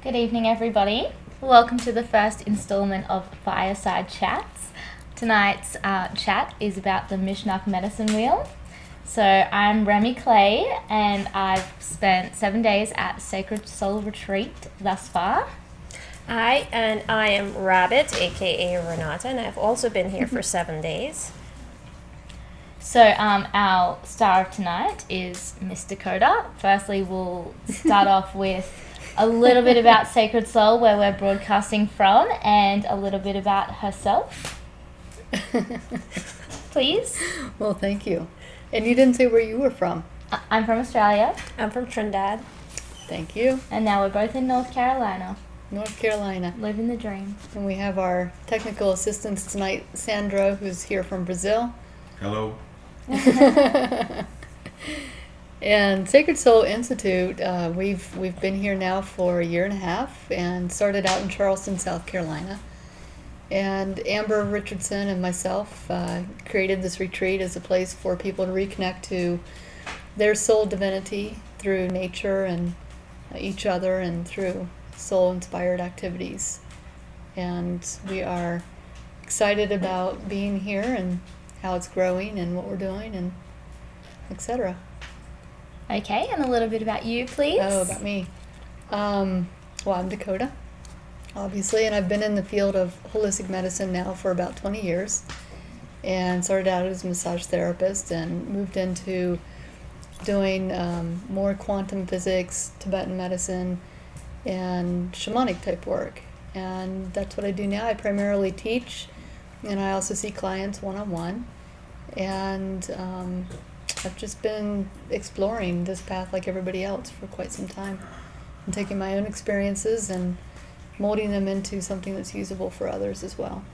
Good evening, everybody. Welcome to the first installment of Fireside Chats. Tonight's chat is about the Mishnock Medicine Wheel. So I'm Remmy Clay, and I've spent 7 days at Sacred Soul Retreat thus far. I am Rabbit, aka Renata, and I've also been here for 7 days. So our star of tonight is Miss Dakota. Firstly, we'll start off with a little bit about Sacred Soul, where we're broadcasting from, and a little bit about herself. Please. Well, thank you. And you didn't say where you were from. I'm from Australia. I'm from Trinidad. Thank you. And now we're both in North Carolina. North Carolina. Living the dream. And we have our technical assistants tonight, Sandra, who's here from Brazil. Hello. And Sacred Soul Institute, we've been here now for a year and a half, and started out in Charleston, South Carolina. And Amber Richardson and myself created this retreat as a place for people to reconnect to their soul divinity through nature and each other and through soul-inspired activities. And we are excited about being here and how it's growing and what we're doing and etc. Okay, and a little bit about you, please. Oh, about me. Well, I'm Dakota, obviously, and I've been in the field of holistic medicine now for about 20 years, and started out as a massage therapist and moved into doing more quantum physics, Tibetan medicine, and shamanic type work. And that's what I do now. I primarily teach, and I also see clients one-on-one. And I've just been exploring this path like everybody else for quite some time, and taking my own experiences and molding them into something that's usable for others as well.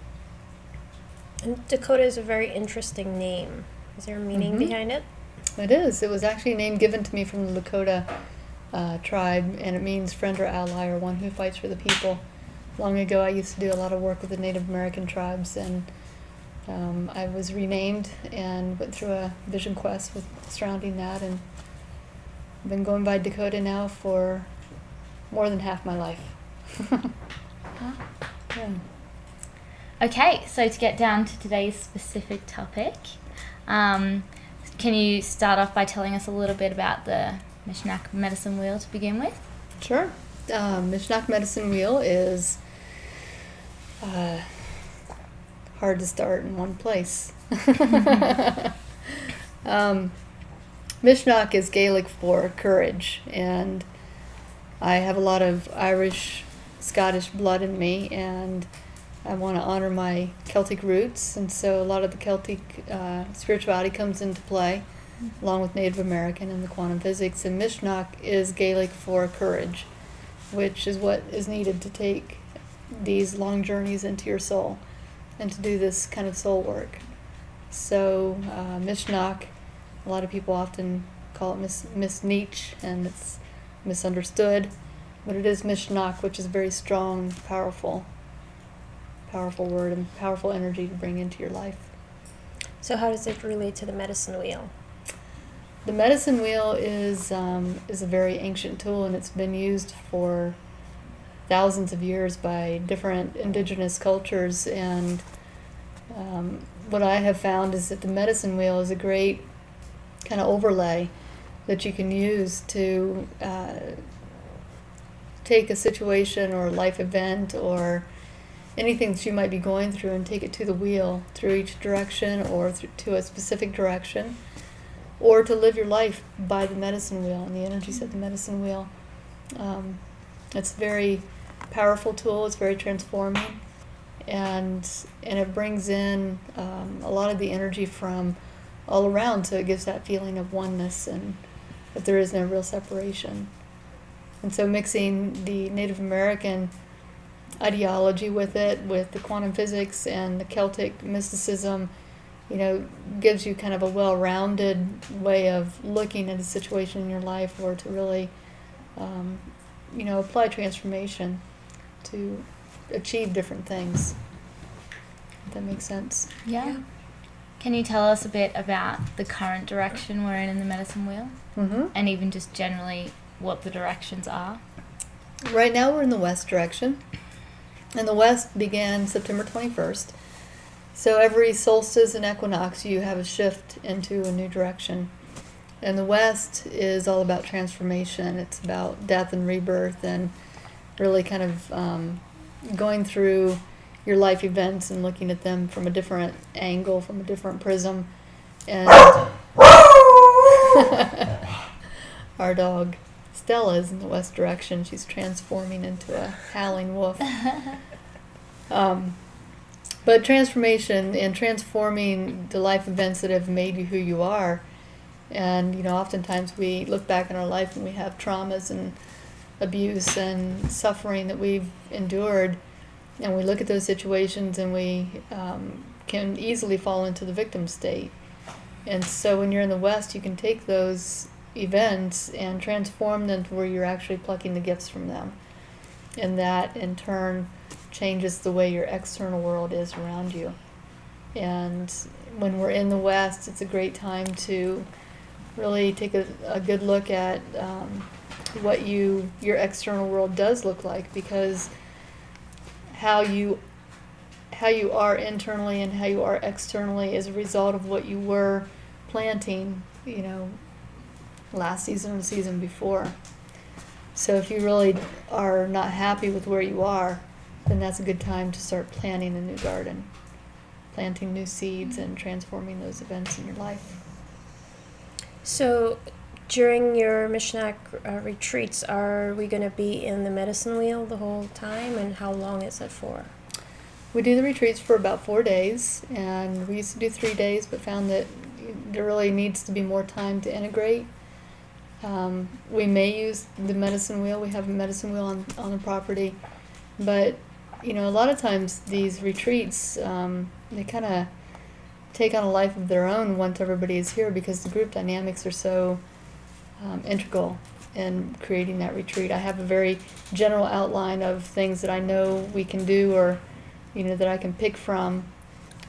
And Dakota is a very interesting name. Is there a meaning behind it? It is. It was actually a name given to me from the Dakota tribe, and it means friend or ally, or one who fights for the people. Long ago, I used to do a lot of work with the Native American tribes, and I was renamed and went through a vision quest surrounding that, and I've been going by Dakota now for more than half my life. Yeah. Okay, so to get down to today's specific topic, can you start off by telling us a little bit about the Mishnock Medicine Wheel to begin with? Sure. Mishnock Medicine Wheel is hard to start in one place. Mishnock is Gaelic for courage, and I have a lot of Irish, Scottish blood in me, and I want to honor my Celtic roots, and so a lot of the Celtic spirituality comes into play, along with Native American and the quantum physics. And Mishnock is Gaelic for courage, which is what is needed to take these long journeys into your soul and to do this kind of soul work. So Mishnock, a lot of people often call it Misneach, and it's misunderstood, but it is Mishnock, which is a very strong, powerful word and powerful energy to bring into your life. So how does it relate to the medicine wheel? The medicine wheel is a very ancient tool, and it's been used for thousands of years by different indigenous cultures. And what I have found is that the medicine wheel is a great kind of overlay that you can use to take a situation or life event or anything that you might be going through and take it to the wheel through each direction, or to a specific direction, or to live your life by the medicine wheel and the energies of the medicine wheel. It's a very powerful tool. It's very transforming, and it brings in a lot of the energy from all around, so it gives that feeling of oneness and that there is no real separation. And so mixing the Native American ideology with it, with the quantum physics and the Celtic mysticism, gives you kind of a well-rounded way of looking at a situation in your life, or to really, apply transformation to achieve different things. If that makes sense. Yeah. Can you tell us a bit about the current direction we're in the medicine wheel? Mm-hmm. And even just generally what the directions are? Right now we're in the west direction, and the west began September 21st. So every solstice and equinox you have a shift into a new direction. And the west is all about transformation. It's about death and rebirth, and really kind of going through your life events and looking at them from a different angle, from a different prism. And our dog Stella is in the west direction. She's transforming into a howling wolf. But transformation and transforming the life events that have made you who you are. And, you know, oftentimes we look back in our life and we have traumas and abuse and suffering that we've endured. And we look at those situations and we can easily fall into the victim state. And so when you're in the West, you can take those events and transform them to where you're actually plucking the gifts from them. And that, in turn, changes the way your external world is around you. And when we're in the West, it's a great time to really take a good look at what your external world does look like, because how you are internally and how you are externally is a result of what you were planting, you know, last season and the season before. So if you really are not happy with where you are, then that's a good time to start planting a new garden, planting new seeds and transforming those events in your life. So during your Mishnock retreats, are we going to be in the medicine wheel the whole time, and how long is it for? We do the retreats for about 4 days, and we used to do 3 days, but found that there really needs to be more time to integrate. We may use the medicine wheel. We have a medicine wheel on the property, but you know, a lot of times these retreats, they kind of take on a life of their own once everybody is here, because the group dynamics are so integral in creating that retreat. I have a very general outline of things that I know we can do, or you know, that I can pick from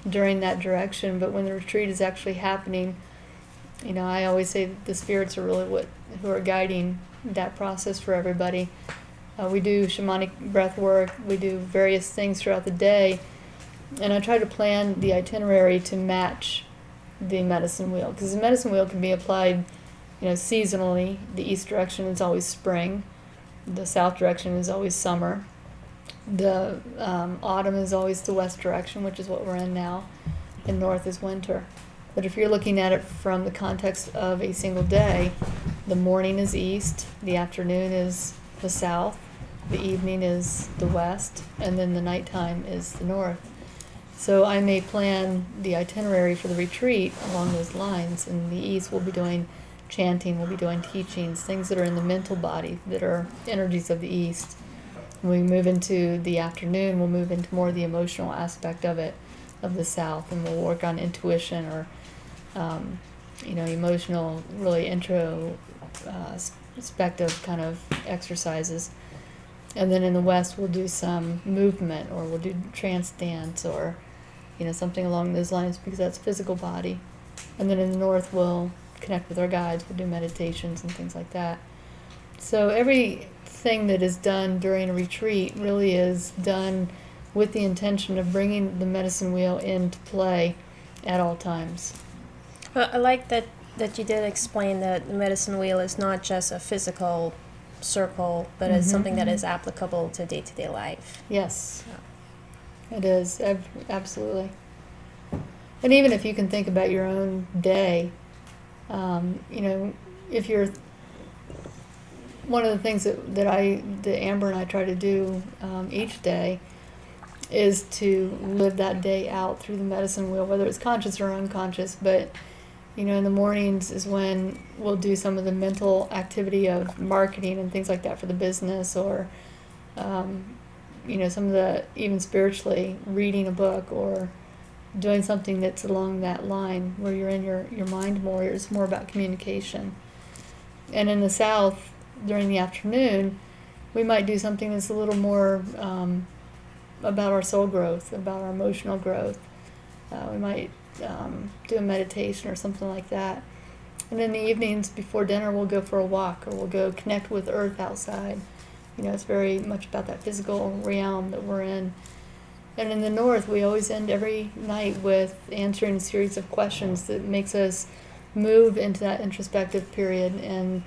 during that direction. But when the retreat is actually happening, you know, I always say that the spirits are really who are guiding that process for everybody. We do shamanic breath work. We do various things throughout the day, and I try to plan the itinerary to match the medicine wheel, because the medicine wheel can be applied, you know, seasonally. The east direction is always spring. The south direction is always summer. The autumn is always the west direction, which is what we're in now, and north is winter. But if you're looking at it from the context of a single day, the morning is east, the afternoon is the south, the evening is the west, and then the nighttime is the north. So I may plan the itinerary for the retreat along those lines. In the east, we'll be doing chanting, we'll be doing teachings, things that are in the mental body, that are energies of the east. When we move into the afternoon, we'll move into more of the emotional aspect of it, of the south, and we'll work on intuition, or you know, emotional, really introspective kind of exercises. And then in the west, we'll do some movement, or we'll do trance dance, or you know, something along those lines, because that's physical body. And then in the north, we'll connect with our guides, we'll do meditations and things like that. So everything that is done during a retreat really is done with the intention of bringing the medicine wheel into play at all times. Well, I like that you did explain that the medicine wheel is not just a physical circle, but it's something that is applicable to day-to-day life. Yes, it is, absolutely. And even if you can think about your own day, you know, if you're, one of the things that Amber and I try to do each day is to live that day out through the medicine wheel, whether it's conscious or unconscious. But you know, in the mornings is when we'll do some of the mental activity of marketing and things like that for the business, or you know, some of the, even spiritually, reading a book or doing something that's along that line where you're in your mind more. It's more about communication. And in the south, during the afternoon, we might do something that's a little more about our soul growth, about our emotional growth. We might do a meditation or something like that. And in the evenings before dinner, we'll go for a walk, or we'll go connect with earth outside. It's very much about that physical realm that we're in. And in the North, we always end every night with answering a series of questions that makes us move into that introspective period and,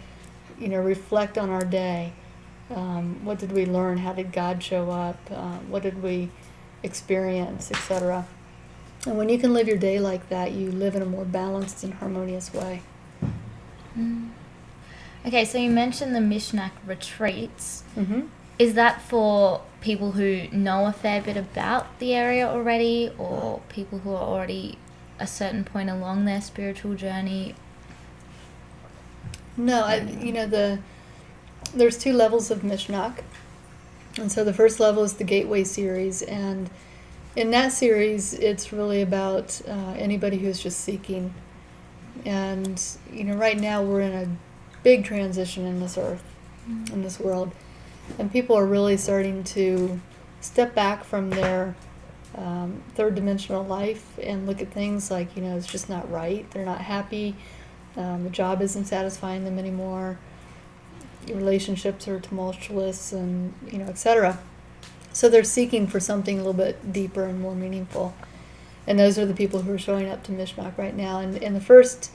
reflect on our day. What did we learn? How did God show up? What did we experience, etc. And when you can live your day like that, you live in a more balanced and harmonious way. Mm. Okay, so you mentioned the Mishnock retreats. Mm-hmm. Is that for people who know a fair bit about the area already, or people who are already a certain point along their spiritual journey? No, there's 2 levels of Mishnock. And so the first level is the Gateway series, and in that series, it's really about anybody who's just seeking. And, right now we're in a big transition in this earth, in this world. And people are really starting to step back from their third dimensional life and look at things like, it's just not right. They're not happy. The job isn't satisfying them anymore. Relationships are tumultuous and, etc. So they're seeking for something a little bit deeper and more meaningful. And those are the people who are showing up to Mishnock right now. And in the first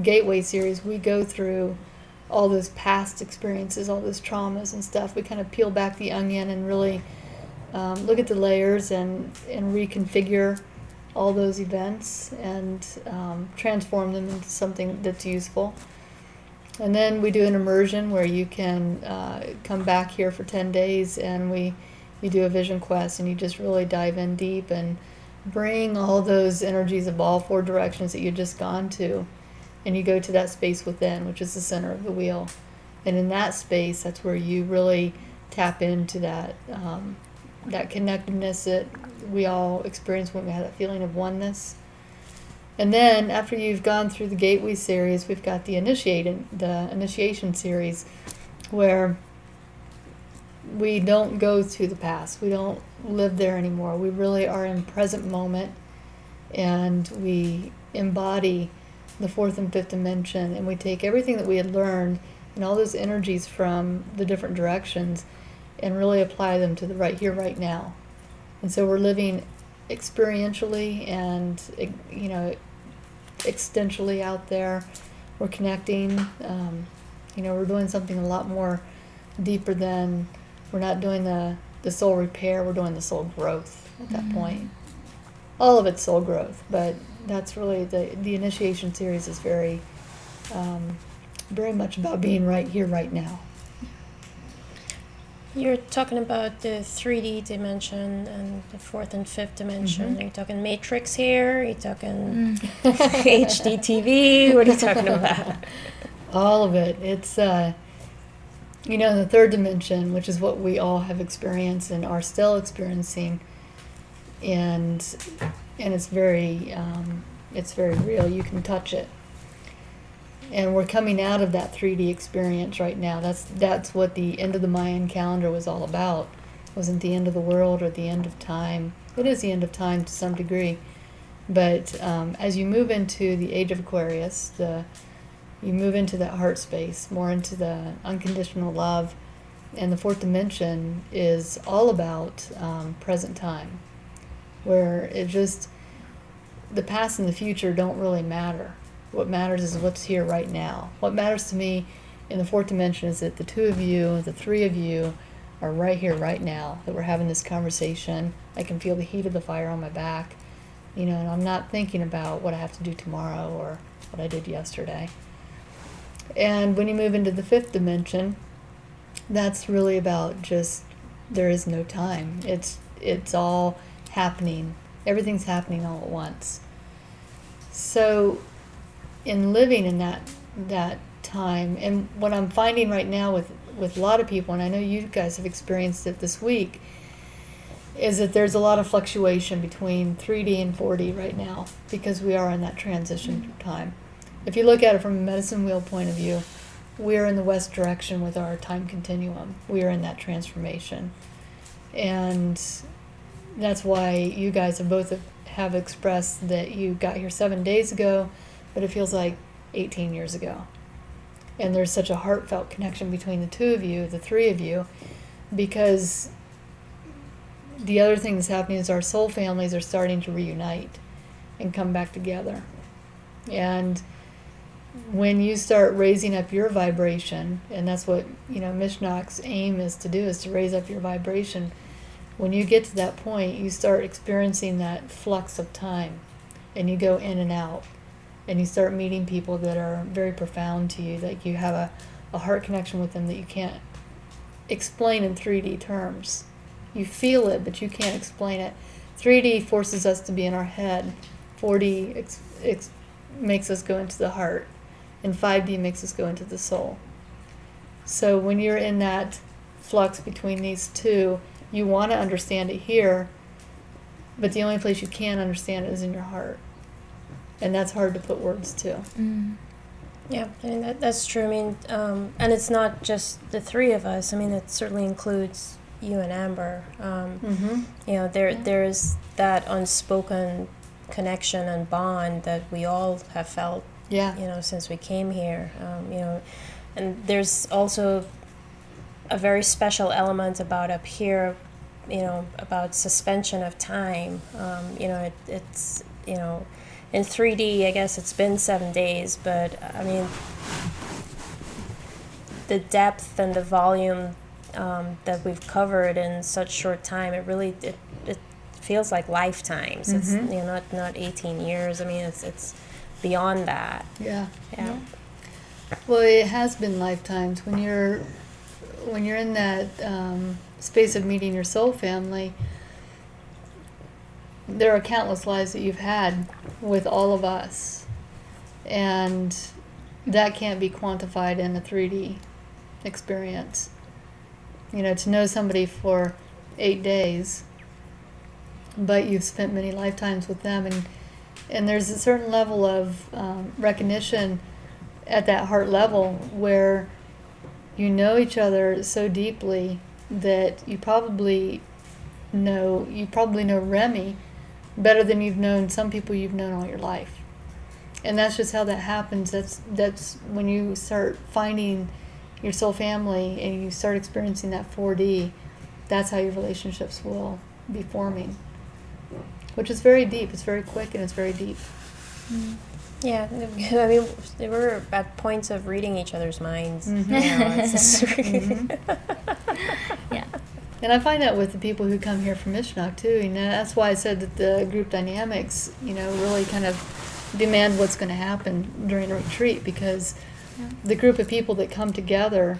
Gateway series, we go through all those past experiences, all those traumas and stuff. We kind of peel back the onion and really look at the layers and reconfigure all those events and transform them into something that's useful. And then we do an immersion where you can come back here for 10 days and you do a vision quest and you just really dive in deep and bring all those energies of all 4 directions that you've just gone to, and you go to that space within, which is the center of the wheel. And in that space, that's where you really tap into that that connectedness that we all experience when we have that feeling of oneness. And then after you've gone through the Gateway series, we've got the initiation series, where we don't go to the past. We don't live there anymore. We really are in present moment, and we embody the 4th and 5th dimension, and we take everything that we had learned and all those energies from the different directions and really apply them to the right here, right now. And so we're living experientially and, existentially out there. We're connecting. We're doing something a lot more deeper than, we're not doing the soul repair, we're doing the soul growth at that point. All of it's soul growth, but that's really the initiation series is very, very much about being right here, right now. You're talking about the 3D dimension and the 4th and 5th dimension. Mm-hmm. Are you talking Matrix here? Are you talking HD TV? What are you talking about? All of it. It's, the 3rd dimension, which is what we all have experienced and are still experiencing, and it's very real. You can touch it. And we're coming out of that 3D experience right now. That's what the end of the Mayan calendar was all about. It wasn't the end of the world or the end of time. It is the end of time to some degree. But as you move into the age of Aquarius, you move into that heart space, more into the unconditional love. And the 4th dimension is all about present time, where the past and the future don't really matter. What matters is what's here right now. What matters to me in the 4th dimension is that the 2 of you, the 3 of you, are right here, right now, that we're having this conversation. I can feel the heat of the fire on my back, and I'm not thinking about what I have to do tomorrow or what I did yesterday. And when you move into the 5th dimension, that's really about just, there is no time. It's all happening. Everything's happening all at once. So in living in that time, and what I'm finding right now with a lot of people, and I know you guys have experienced it this week, is that there's a lot of fluctuation between 3D and 4D right now, because we are in that transition time. If you look at it from a medicine wheel point of view, we're in the west direction with our time continuum. We are in that transformation. And that's why you guys have expressed that you got here 7 days ago, but it feels like 18 years ago. And there's such a heartfelt connection between the 2 of you, the 3 of you, because the other thing that's happening is our soul families are starting to reunite and come back together. And when you start raising up your vibration, and that's what, Mishnock's aim is to do, is to raise up your vibration. When you get to that point, you start experiencing that flux of time, and you go in and out, and you start meeting people that are very profound to you, like you have a heart connection with them that you can't explain in 3D terms. You feel it, but you can't explain it. 3D forces us to be in our head. 4D makes us go into the heart. And 5D makes us go into the soul. So when you're in that flux between these two, you want to understand it here, but the only place you can understand it is in your heart. And that's hard to put words to. Mm. Yeah, I mean, that's true. I mean, and it's not just the three of us. I mean, it certainly includes you and Amber. There's that unspoken connection and bond that we all have felt, since we came here. And there's also a very special element about up here, about suspension of time. It's in 3D, I guess it's been 7 days, but I mean, the depth and the volume that we've covered in such short time, it feels like lifetimes. Mm-hmm. It's not 18 years. I mean, it's beyond that. Yeah. Yeah. Well, it has been lifetimes. When you're in that space of meeting your soul family, there are countless lives that you've had with all of us, and that can't be quantified in a 3D experience. To know somebody for 8 days, but you've spent many lifetimes with them, and there's a certain level of recognition at that heart level where you know each other so deeply that you probably know Remmy better than you've known some people you've known all your life. And that's just how that happens. That's when you start finding your soul family and you start experiencing that 4D, that's how your relationships will be forming, which is very deep. It's very quick and it's very deep. Mm. Yeah, I mean, they were at points of reading each other's minds. Mm-hmm. It's just Yeah. And I find that with the people who come here from Mishnock too. That's why I said that the group dynamics, really kind of demand what's going to happen during a retreat, because the group of people that come together,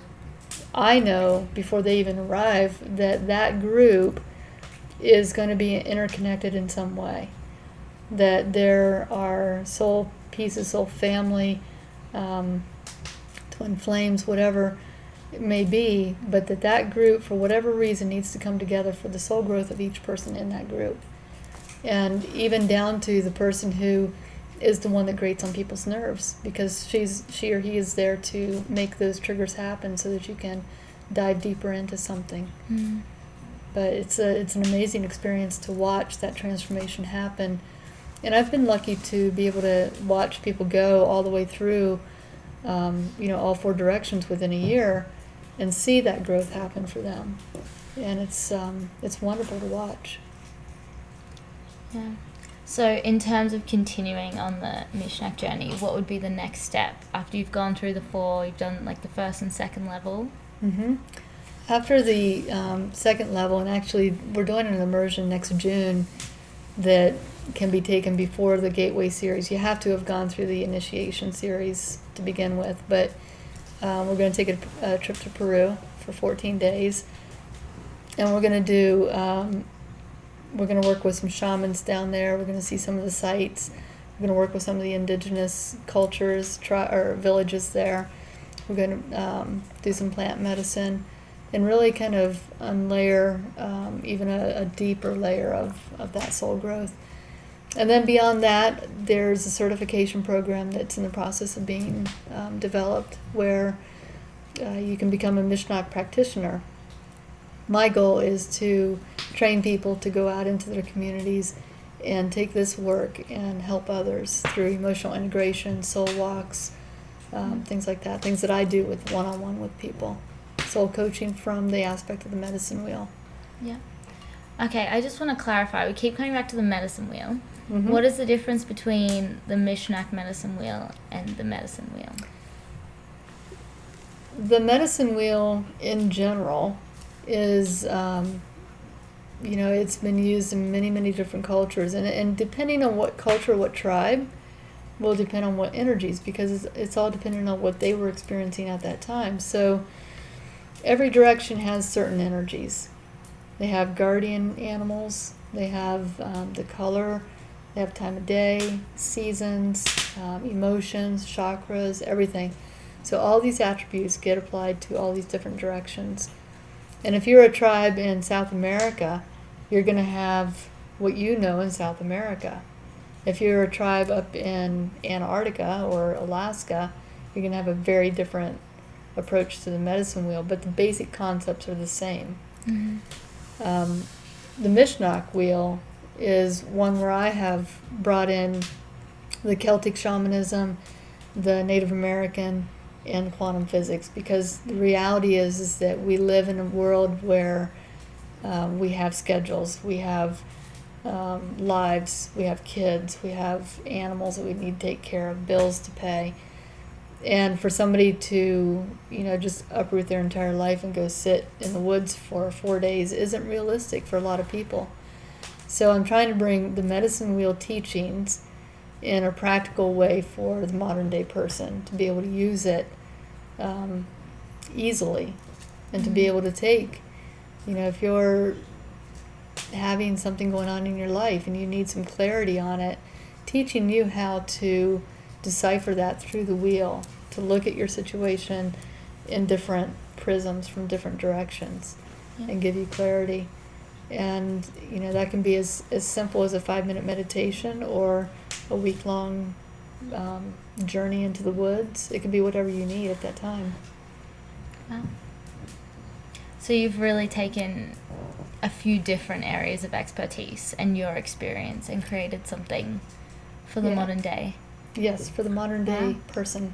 I know before they even arrive that group is going to be interconnected in some way. That there are soul pieces, soul family, twin flames, whatever it may be, but that group, for whatever reason, needs to come together for the soul growth of each person in that group. And even down to the person who is the one that grates on people's nerves, because she or he is there to make those triggers happen so that you can dive deeper into something. Mm. But it's an amazing experience to watch that transformation happen. And I've been lucky to be able to watch people go all the way through, all 4 directions within a year, and see that growth happen for them. And it's wonderful to watch. Yeah. So in terms of continuing on the Mishnock journey, what would be the next step after you've gone through the 4? You've done like the first and second level. Mm-hmm. After the second level, and actually we're doing an immersion next June that can be taken before the Gateway series. You have to have gone through the initiation series to begin with, but we're going to take a trip to Peru for 14 days, and we're going to do we're going to work with some shamans down there. We're going to see some of the sites. We're going to work with some of the indigenous cultures or villages there. We're going to do some plant medicine and really kind of unlayer even a deeper layer of that soul growth. And then beyond that, there's a certification program that's in the process of being developed where you can become a Mishnock practitioner. My goal is to train people to go out into their communities and take this work and help others through emotional integration, soul walks, things like that, things that I do with one-on-one with people. soul coaching from the aspect of the medicine wheel. Yeah. Okay, I just want to clarify. We keep coming back to the medicine wheel. Mm-hmm. What is the difference between the Mishnock medicine wheel and the medicine wheel? The medicine wheel in general is, it's been used in many, many different cultures. And depending on what culture, what tribe, will depend on what energies, because it's all dependent on what they were experiencing at that time. So every direction has certain energies. They have guardian animals, they have the color, they have time of day, seasons, emotions, chakras, everything. So all these attributes get applied to all these different directions. And if you're a tribe in South America, you're going to have what you know in South America. If you're a tribe up in Antarctica or Alaska, you're going to have a very different approach to the medicine wheel, but the basic concepts are the same. Mm-hmm. The Mishnock wheel is one where I have brought in the Celtic shamanism, the Native American, and quantum physics, because the reality is that we live in a world where we have schedules, we have lives, we have kids, we have animals that we need to take care of, bills to pay. And for somebody to, just uproot their entire life and go sit in the woods for 4 days isn't realistic for a lot of people. So I'm trying to bring the medicine wheel teachings in a practical way for the modern day person to be able to use it easily, and to be able to take, if you're having something going on in your life and you need some clarity on it, teaching you how to decipher that through the wheel, to look at your situation in different prisms from different directions, and give you clarity. And that can be as simple as a 5-minute meditation or a week-long journey into the woods. It can be whatever you need at that time. Wow. So you've really taken a few different areas of expertise and your experience and created something for the modern day. Yes, for the modern day person,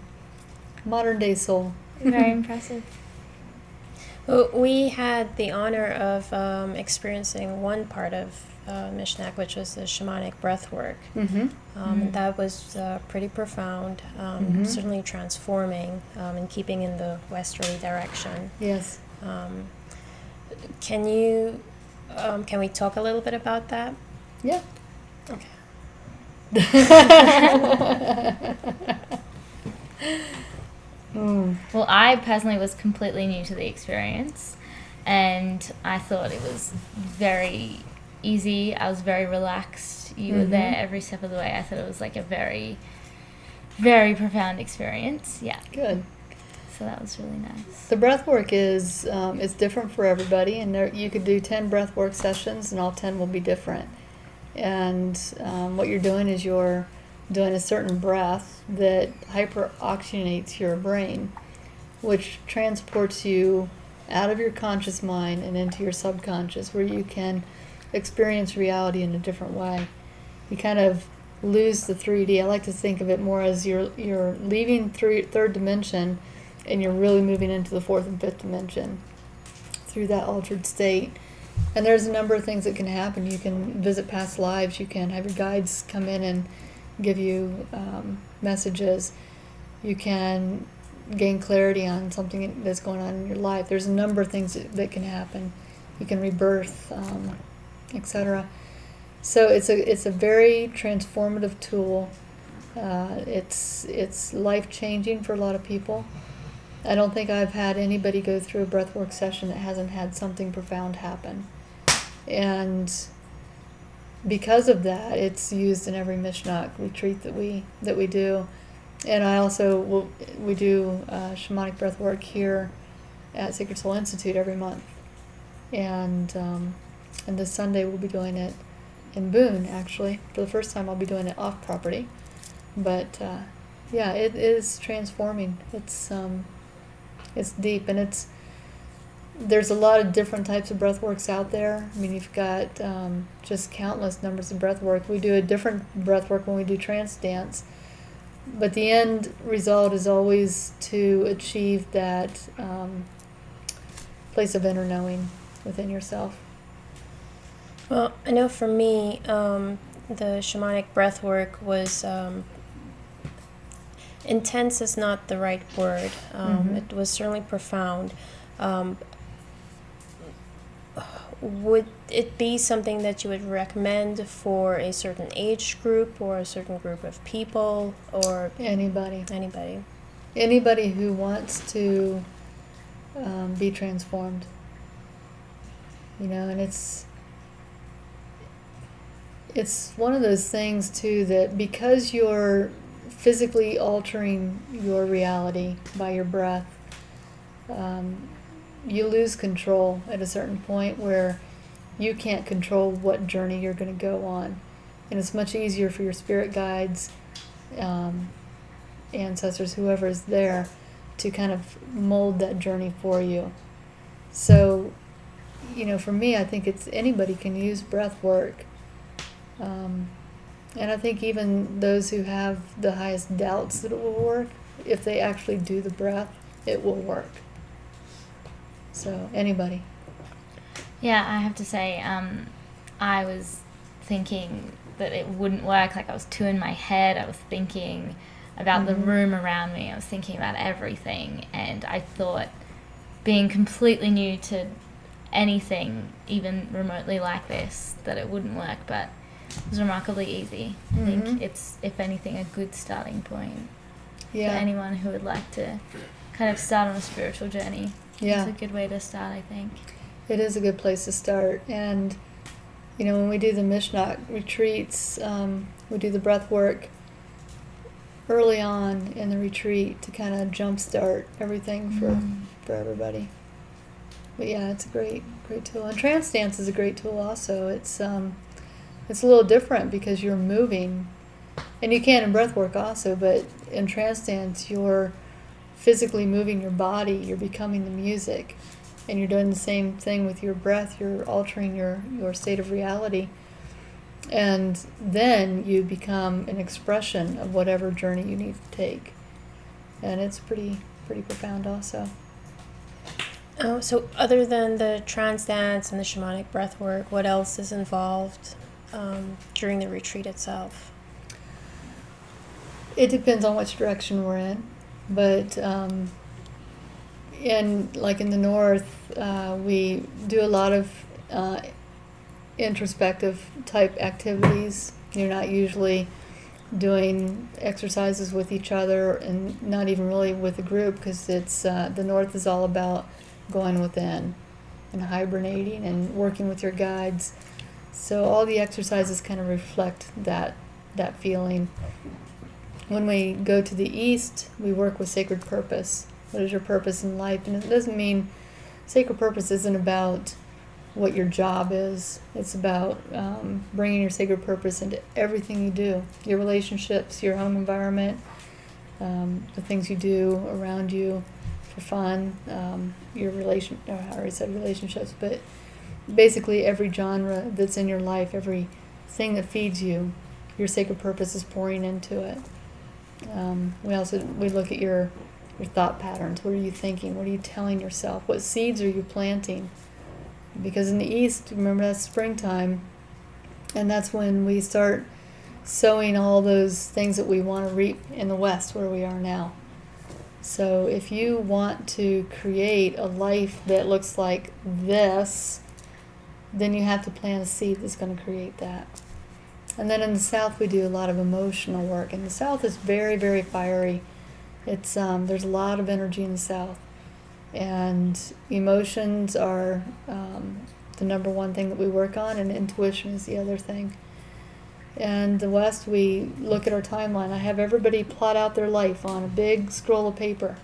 modern day soul. Very impressive. Well, we had the honor of experiencing one part of Mishnock, which was the shamanic breathwork. Mm-hmm. That was pretty profound, certainly transforming and keeping in the westerly direction. Yes. Can we talk a little bit about that? Yeah. Okay. Well, I personally was completely new to the experience, and I thought it was very easy. I was very relaxed. You were there every step of the way. I thought it was like a very, very profound experience. Yeah. Good. So that was really nice. The breath work is it's different for everybody, and you could do 10 breath work sessions, and all 10 will be different. And what you're doing is you're doing a certain breath that hyperoxygenates your brain, which transports you out of your conscious mind and into your subconscious, where you can experience reality in a different way. You kind of lose the 3D. I like to think of it more as you're leaving third dimension, and you're really moving into the fourth and fifth dimension through that altered state. And there's a number of things that can happen. You can visit past lives. You can have your guides come in and give you messages. You can gain clarity on something that's going on in your life. There's a number of things that can happen. You can rebirth, etc. So it's a very transformative tool. It's life-changing for a lot of people. I don't think I've had anybody go through a breathwork session that hasn't had something profound happen. And because of that, it's used in every Mishnock retreat that we do. And I also we do shamanic breathwork here at Sacred Soul Institute every month. And this Sunday we'll be doing it in Boone, actually. For the first time I'll be doing it off property. But it is transforming. It's deep, and there's a lot of different types of breathworks out there. I mean, you've got just countless numbers of breathwork. We do a different breathwork when we do trance dance, but the end result is always to achieve that place of inner knowing within yourself. Well, I know for me, the shamanic breath work was intense is not the right word. It was certainly profound. Would it be something that you would recommend for a certain age group or a certain group of people, or Anybody who wants to be transformed, and it's one of those things too, that because you're physically altering your reality by your breath, you lose control at a certain point where you can't control what journey you're going to go on. And it's much easier for your spirit guides, ancestors, whoever is there, to kind of mold that journey for you. So, for me, I think anybody can use breath work. And I think even those who have the highest doubts that it will work, if they actually do the breath, it will work. So, anybody. Yeah, I have to say, I was thinking that it wouldn't work. Like, I was too in my head. I was thinking about the room around me. I was thinking about everything. And I thought, being completely new to anything, even remotely like this, that it wouldn't work. But it was remarkably easy. I think it's, if anything, a good starting point for anyone who would like to kind of start on a spiritual journey. Yeah. It's a good way to start, I think. It is a good place to start. And, when we do the Mishnock retreats, we do the breath work early on in the retreat to kind of jumpstart everything for everybody. But yeah, it's a great tool. And trance dance is a great tool also. It's a little different because you're moving, and you can in breath work also, but in trance dance you're physically moving your body, you're becoming the music, and you're doing the same thing with your breath. You're altering your state of reality, and then you become an expression of whatever journey you need to take, and it's pretty profound also. Oh, so other than the trance dance and the shamanic breath work, what else is involved during the retreat itself? It depends on which direction we're in, but in the north, we do a lot of introspective type activities. You're not usually doing exercises with each other, and not even really with a group, because it's the north is all about going within and hibernating and working with your guides. So all the exercises kind of reflect that feeling. When we go to the east, we work with sacred purpose. What is your purpose in life? And it doesn't mean, sacred purpose isn't about what your job is. It's about bringing your sacred purpose into everything you do. Your relationships, your home environment, the things you do around you for fun, I already said relationships, but basically every genre that's in your life, every thing that feeds you, your sacred purpose is pouring into it. We look at your thought patterns. What are you thinking? What are you telling yourself? What seeds are you planting? Because in the east, remember, that's springtime, and that's when we start sowing all those things that we want to reap in the west, where we are now. So if you want to create a life that looks like this, then you have to plant a seed that's going to create that. And then in the south, we do a lot of emotional work. And the south is very, very fiery. It's there's a lot of energy in the south. And emotions are the number one thing that we work on, and intuition is the other thing. And the west, we look at our timeline. I have everybody plot out their life on a big scroll of paper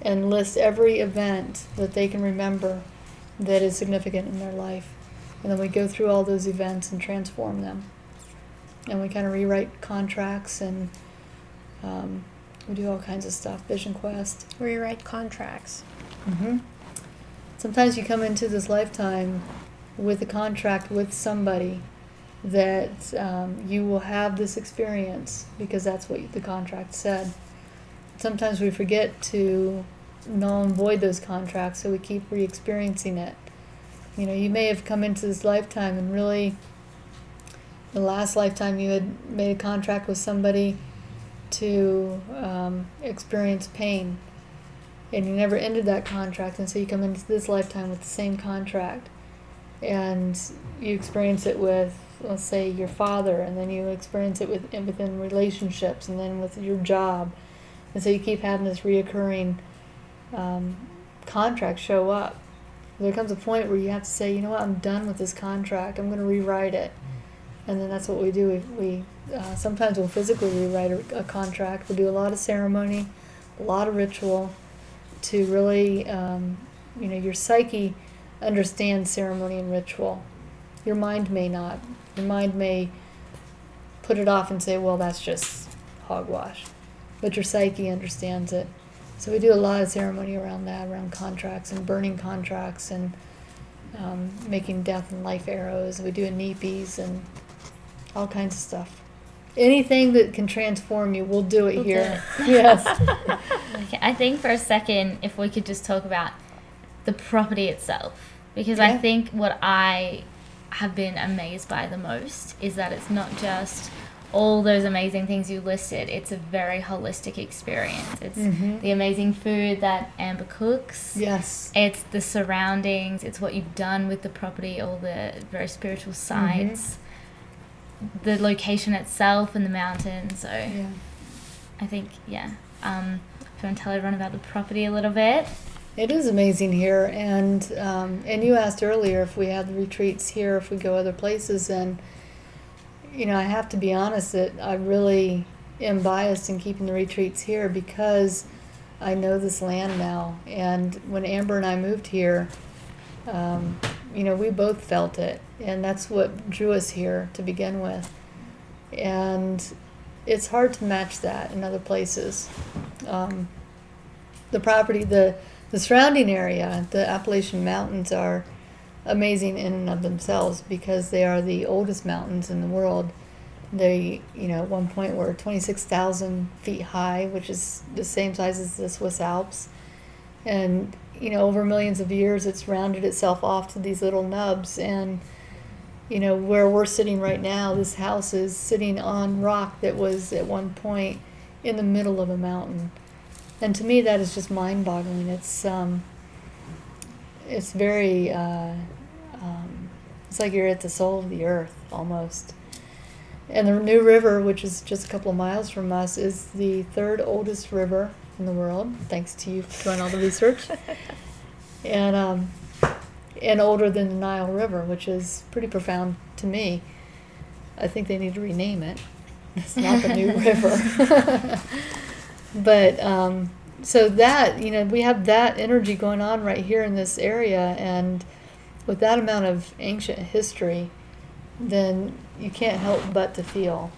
and list every event that they can remember that is significant in their life. And then we go through all those events and transform them. And we kind of rewrite contracts, and we do all kinds of stuff. Vision quest. Rewrite contracts. Mm-hmm. Sometimes you come into this lifetime with a contract with somebody that you will have this experience because that's what the contract said. Sometimes we forget to null and void those contracts, so we keep re-experiencing it. You know, you may have come into this lifetime and really, the last lifetime you had made a contract with somebody to experience pain, and you never ended that contract, and so you come into this lifetime with the same contract, and you experience it with, let's say, your father, and then you experience it within relationships, and then with your job, and so you keep having this reoccurring contract show up. There comes a point where you have to say, you know what, I'm done with this contract, I'm going to rewrite it. And then that's what we do. We sometimes we'll physically rewrite a contract. We'll do a lot of ceremony, a lot of ritual, to really, your psyche understands ceremony and ritual. Your mind may not. Your mind may put it off and say, well, that's just hogwash. But your psyche understands it. So we do a lot of ceremony around that, around contracts and burning contracts and making death and life arrows. We do anipis and all kinds of stuff. Anything that can transform you, we'll do it here. Yes. Okay, I think for a second, if we could just talk about the property itself, because Yeah. I think what I have been amazed by the most is that it's not just all those amazing things you listed. It's a very holistic experience. It's the amazing food that Amber cooks. Yes. It's the surroundings. It's what you've done with the property, all the very spiritual sites, the location itself and the mountains. So Yeah. I think, do you want to tell everyone about the property a little bit? It is amazing here, and you asked earlier if we have the retreats here, if we go other places, and I have to be honest that I really am biased in keeping the retreats here because I know this land now. And when Amber and I moved here, we both felt it, and that's what drew us here to begin with. And it's hard to match that in other places. The property, the surrounding area, the Appalachian Mountains are amazing in and of themselves because they are the oldest mountains in the world. They, at one point were 26,000 feet high, which is the same size as the Swiss Alps. And, over millions of years, it's rounded itself off to these little nubs. And, where we're sitting right now, this house is sitting on rock that was at one point in the middle of a mountain. And to me, that is just mind-boggling. It's very, it's like you're at the soul of the earth, almost. And the New River, which is just a couple of miles from us, is the third oldest river in the world, thanks to you doing all the research. And older than the Nile River, which is pretty profound to me. I think they need to rename it. It's not the New River. But so that, we have that energy going on right here in this area, and with that amount of ancient history, then you can't help but to feel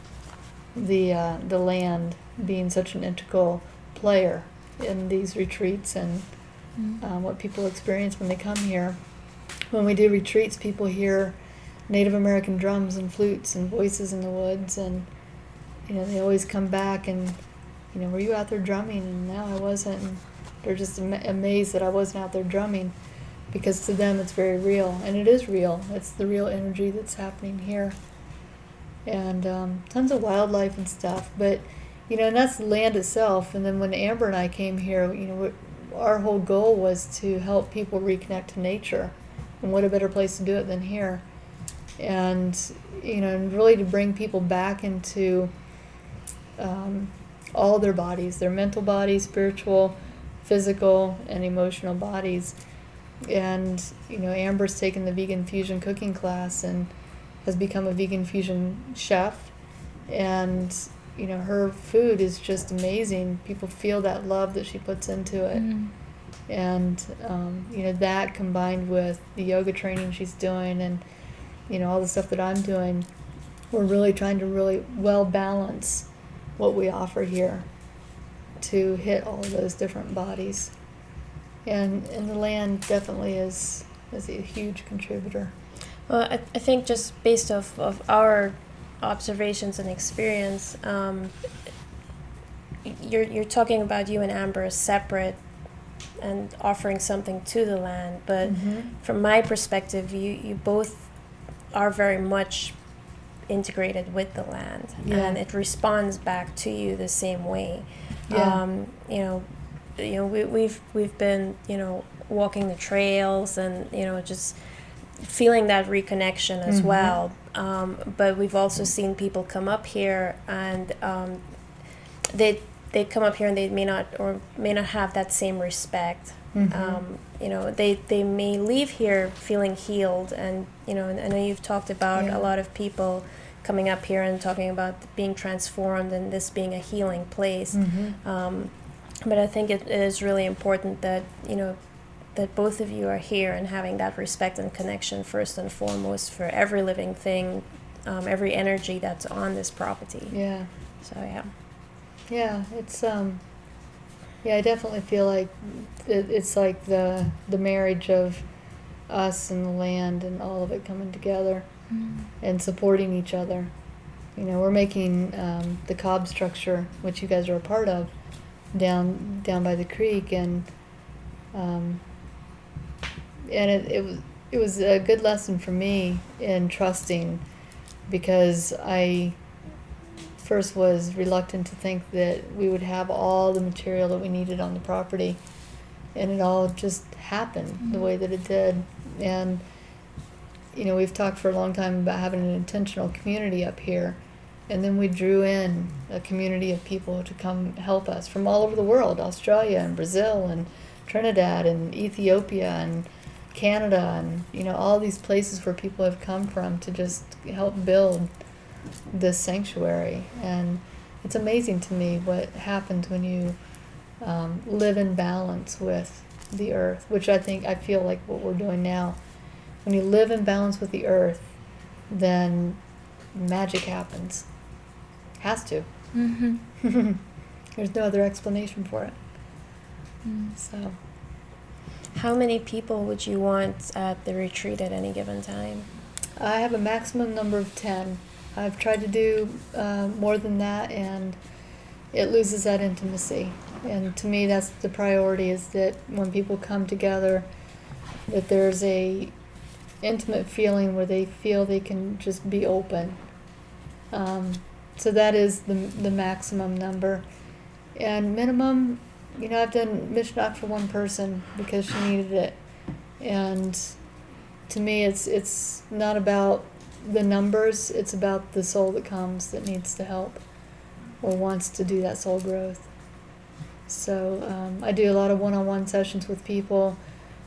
the land being such an integral player in these retreats and what people experience when they come here. When we do retreats, people hear Native American drums and flutes and voices in the woods, and they always come back and were you out there drumming? And no, I wasn't. And they're just amazed that I wasn't out there drumming, because to them it's very real, and it is real. It's the real energy that's happening here, and tons of wildlife and stuff. But and that's the land itself. And then when Amber and I came here, our whole goal was to help people reconnect to nature, and what a better place to do it than here. And and really to bring people back into all their bodies, their mental bodies, spiritual, physical, and emotional bodies. And Amber's taken the vegan fusion cooking class and has become a vegan fusion chef, and her food is just amazing. People feel that love that she puts into it. And that combined with the yoga training she's doing and all the stuff that I'm doing, we're really trying to really well balance what we offer here to hit all of those different bodies. And the land definitely is a huge contributor. Well, I think just based off of our observations and experience, you're talking about you and Amber as separate and offering something to the land. But from my perspective, you both are very much integrated with the land, and it responds back to you the same way. We've been walking the trails and just feeling that reconnection as well. But we've also seen people come up here and they come up here and they may not have that same respect. They may leave here feeling healed, and and I know you've talked about a lot of people coming up here and talking about being transformed and this being a healing place. But I think it is really important that that both of you are here and having that respect and connection first and foremost for every living thing, every energy that's on this property. Yeah. So yeah. Yeah, it's I definitely feel like it's like the marriage of us and the land and all of it coming together and supporting each other. We're making the cob structure, which you guys are a part of, down by the creek, and it was a good lesson for me in trusting, because I first was reluctant to think that we would have all the material that we needed on the property, and it all just happened the way that it did. And we've talked for a long time about having an intentional community up here, and then we drew in a community of people to come help us from all over the world, Australia and Brazil and Trinidad and Ethiopia and Canada, and all these places where people have come from to just help build this sanctuary. And it's amazing to me what happens when you live in balance with the earth, which I feel like what we're doing now. When you live in balance with the earth, then magic happens. Has to. There's no other explanation for it. So, how many people would you want at the retreat at any given time? I have a maximum number of 10. I've tried to do more than that, and it loses that intimacy. And to me, that's the priority, is that when people come together, that there's a intimate feeling where they feel they can just be open. So that is the maximum number. And minimum, I've done Mishnock for one person because she needed it. And to me, it's not about the numbers, it's about the soul that comes that needs to help or wants to do that soul growth. So I do a lot of one-on-one sessions with people,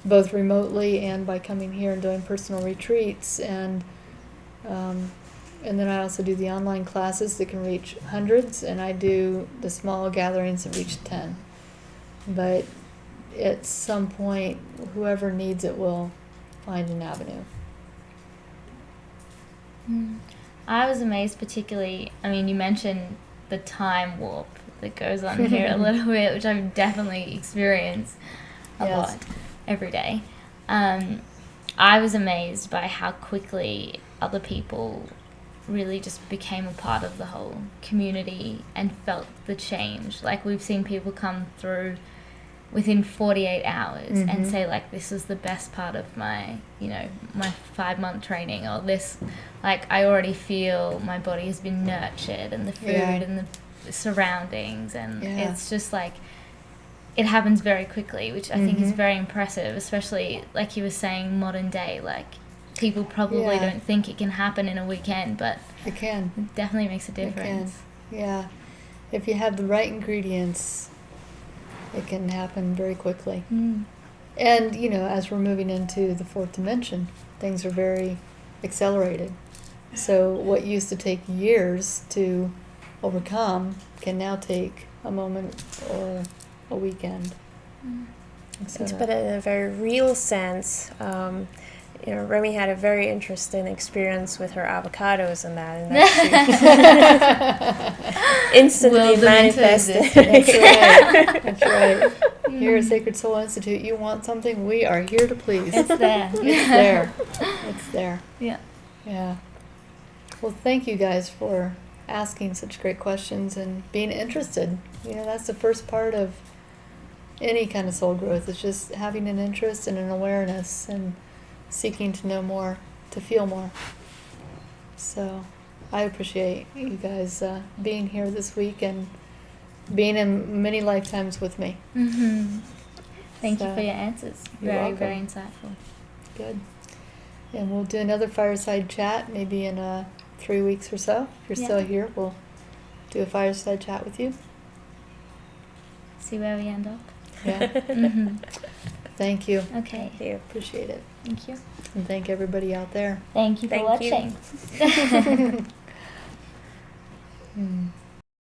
both remotely and by coming here and doing personal retreats. And then I also do the online classes that can reach hundreds, and I do the small gatherings that reach 10. But at some point, whoever needs it will find an avenue. I was amazed, particularly, you mentioned the time warp that goes on here a little bit, which I've definitely experienced a lot every day. I was amazed by how quickly other people really just became a part of the whole community and felt the change. Like, we've seen people come through within 48 hours and say, like, this is the best part of my, my 5-month training, or this, like, I already feel my body has been nurtured, and the food and the surroundings, and it's just like, it happens very quickly, which I think is very impressive, especially, like you were saying, modern day. Like, people probably don't think it can happen in a weekend, but it can. It definitely makes a difference. It can. Yeah. If you have the right ingredients, it can happen very quickly. And, as we're moving into the 4th dimension, things are very accelerated. So what used to take years to overcome can now take a moment or a weekend. To put it in a very real sense, Remmy had a very interesting experience with her avocados and that she instantly manifested. That's right. Here at Sacred Soul Institute, you want something, we are here to please. It's there. It's there. Yeah. Yeah. Well, thank you guys for asking such great questions and being interested. That's the first part of any kind of soul growth. It's just having an interest and an awareness and seeking to know more, to feel more. So I appreciate you guys being here this week and being in many lifetimes with me. Mm-hmm. Thank you for your answers. You're Very, welcome. very insightful. Good. And we'll do another fireside chat maybe in 3 weeks or so. If you're still here, we'll do a fireside chat with you. See where we end up. Yeah. Mm-hmm. Thank you. Okay. Thank you. Appreciate it. Thank you. And thank everybody out there. Thank you for Thank you. watching.